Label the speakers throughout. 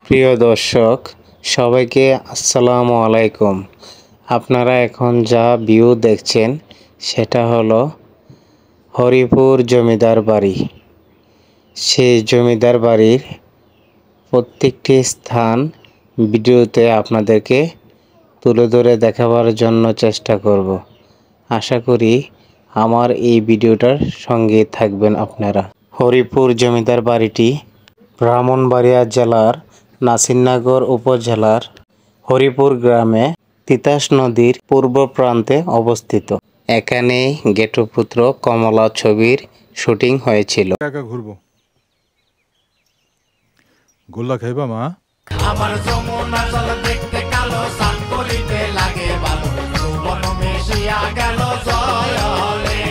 Speaker 1: প্রিয় দর্শক সবাইকে আসসালামু আলাইকুম। আপনারা এখন যা ভিউ দেখছেন সেটা হলো হরিপুর জমিদার বাড়ি। সেই জমিদার বাড়ির প্রত্যেকটি স্থান ভিডিওতে আপনাদেরকে তুলে ধরে দেখাবার জন্য চেষ্টা করব। আশা করি আমার এই ভিডিওটার সঙ্গে থাকবেন আপনারা। হরিপুর জমিদার বাড়িটি ব্রাহ্মণবাড়িয়া জেলার নাসিরনগর উপজেলার হরিপুর গ্রামে তিতাস নদীর পূর্ব প্রান্তে অবস্থিত। এখানেই গেটুপুত্র কমলা ছবির শুটিং হয়েছিল।
Speaker 2: ঘুরবো গোল্লা খাইবা মা
Speaker 3: আমার যমুনা জল দেখতে কালো সান করিতে লাগে ভালো যৌবন মিশিয়া গেল জয়লে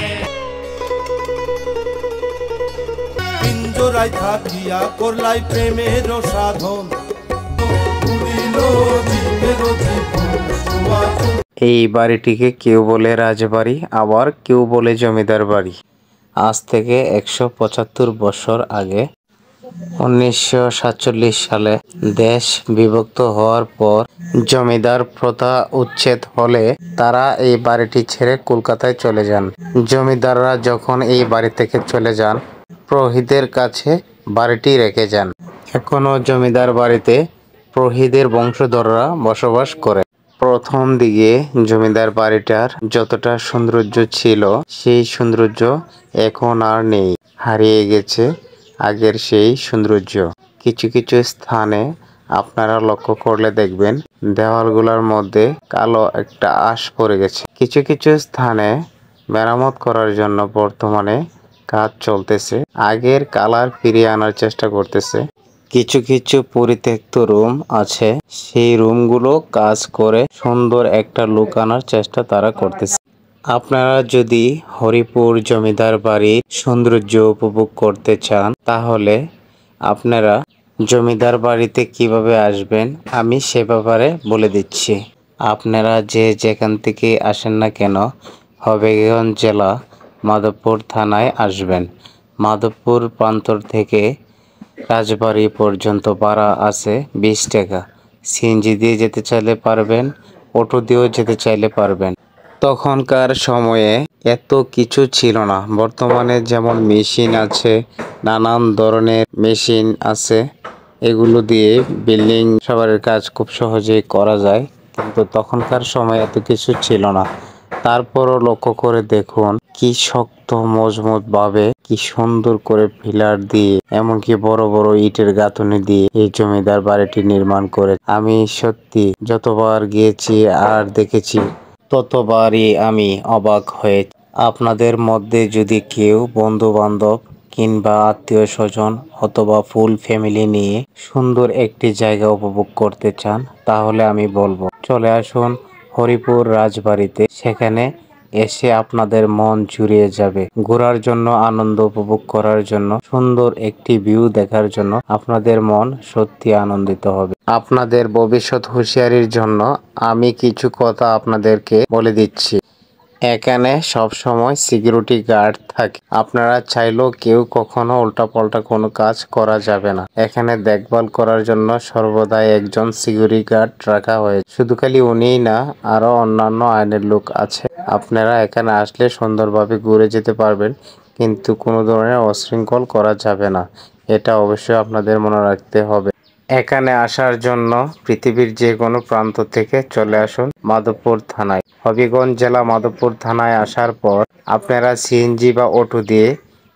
Speaker 4: পিঞ্জরায় থাকিয়া করলাই প্রেমের সাধন উড়িল জীবের জীবন।
Speaker 1: এই বাড়িটিকে কেউ বলে রাজবাড়ি, আবার কেউ বলে জমিদার বাড়ি। আজ থেকে 175 বছর আগে 1947 সালে দেশ বিভক্ত হওয়ার পর জমিদার প্রথা উচ্ছেদ হলে তারা এই বাড়িটি ছেড়ে কলকাতায় চলে যান। জমিদাররা যখন এই বাড়ি থেকে চলে যান, প্রহীদের কাছে বাড়িটি রেখে যান। এখনো জমিদার বাড়িতে প্রহীদের বংশধররা বসবাস করে। প্রথম দিকে জমিদার বাড়িটার যতটা সৌন্দর্য ছিল সেই সৌন্দর্য এখন আর নেই, হারিয়ে গেছে আগের সেই সৌন্দর্য। কিছু কিছু স্থানে আপনারা লক্ষ্য করলে দেখবেন দেওয়ালগুলোর মধ্যে কালো একটা আঁশ পড়ে গেছে। কিছু কিছু স্থানে মেরামত করার জন্য বর্তমানে কাজ চলতেছে, আগের কালার ফিরিয়ে আনার চেষ্টা করতেছে। কিছু কিছু পরিত্যক্ত রুম আছে, সেই রুমগুলো কাজ করে সুন্দর একটা লুক আনার চেষ্টা তারা করতেছে। আপনারা যদি হরিপুর জমিদার বাড়ির সৌন্দর্য উপভোগ করতে চান তাহলে আপনারা জমিদার বাড়িতে কিভাবে আসবেন আমি সে ব্যাপারে বলে দিচ্ছি। আপনারা যে যেখান থেকে আসেন না কেন হবিগঞ্জ জেলা মাধবপুর থানায় আসবেন। মাধবপুর প্রান্তর থেকে রাজবাড়ি পর্যন্ত ভাড়া আছে 20 টাকা। সিএনজি দিয়ে যেতে চাইলে পারবেন, অটো দিয়েও যেতে চাইলে পারবেন। তখনকার সময়ে এত কিছু ছিল না। বর্তমানে যেমন মেশিন আছে, নানান ধরনের মেশিন আছে, এগুলো দিয়ে বিল্ডিং সবারের কাজ খুব সহজেই করা যায়, কিন্তু তখনকার সময় এত কিছু ছিল না। তারপরও লক্ষ্য করে দেখুন কি শক্ত মজবুত ভাবে, কি সুন্দর করে পিলার দিয়ে, এমনকি বড় বড় ইটের গাঁথুনি দিয়ে এই জমিদার বাড়িটি নির্মাণ করে। আমি সত্যি যতবার গিয়েছি আর দেখেছি ততবারই আমি অবাক হয়ে। আপনাদের মধ্যে যদি কেউ বন্ধু বান্ধব কিংবা আত্মীয় স্বজন অথবা ফুল ফ্যামিলি নিয়ে সুন্দর একটি জায়গা উপভোগ করতে চান তাহলে আমি বলবো চলে আসুন হরিপুর রাজবাড়িতে। সেখানে এসে আপনাদের মন জুড়িয়ে যাবে। ঘোরার জন্য, আনন্দ উপভোগ করার জন্য, সুন্দর একটি ভিউ দেখার জন্য আপনাদের মন সত্যি আনন্দিত হবে। আপনাদের ভবিষ্যৎ হুঁশিয়ারির জন্য আমি কিছু কথা আপনাদেরকে বলে দিচ্ছি। এখানে সব সময় সিকিউরিটি গার্ড থাকে। আপনারা চাইলেও কেউ কখনো উল্টাপাল্টা কোনো কাজ করা যাবে না। এখানে দেখভাল করার জন্য সর্বদাই একজন সিকিউরিটি গার্ড রাখা হয়েছে। শুধু খালি উনিই না, আরো অন্যান্য আইনের লোক আছে। আপনারা এখানে আসলে সুন্দরভাবে ঘুরে যেতে পারবেন, কিন্তু কোনো ধরনের অশৃঙ্খল করা যাবে না, এটা অবশ্যই আপনাদের মনে রাখতে হবে। এখানে আসার জন্য পৃথিবীর যে কোনো প্রান্ত থেকে চলে আসুন মাধবপুর থানায়। হবিগঞ্জ জেলা মাধবপুর থানায় আসার পর আপনারা সিএনজি বা অটো দিয়ে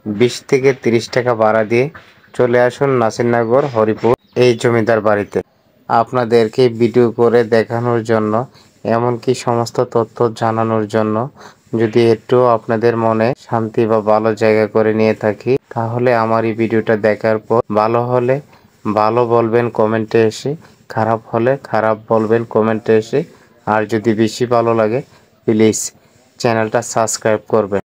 Speaker 1: 20 থেকে 30 টাকা ভাড়া দিয়ে চলে আসুন নাসিরনগর হরিপুর এই জমিদার বাড়িতে। আপনাদেরকে ভিডিও করে দেখানোর জন্য, এমনকি সমস্ত তথ্য জানানোর জন্য, যদি একটু আপনাদের মনে শান্তি বা ভালো জায়গা করে নিয়ে থাকি তাহলে আমার এই ভিডিওটা দেখার পর ভালো হলে ভালো বলবেন কমেন্টে এসে, খারাপ হলে খারাপ বলবেন কমেন্টে এসে। আর যদি বেশি ভালো লাগে প্লিজ চ্যানেলটা সাবস্ক্রাইব করবেন।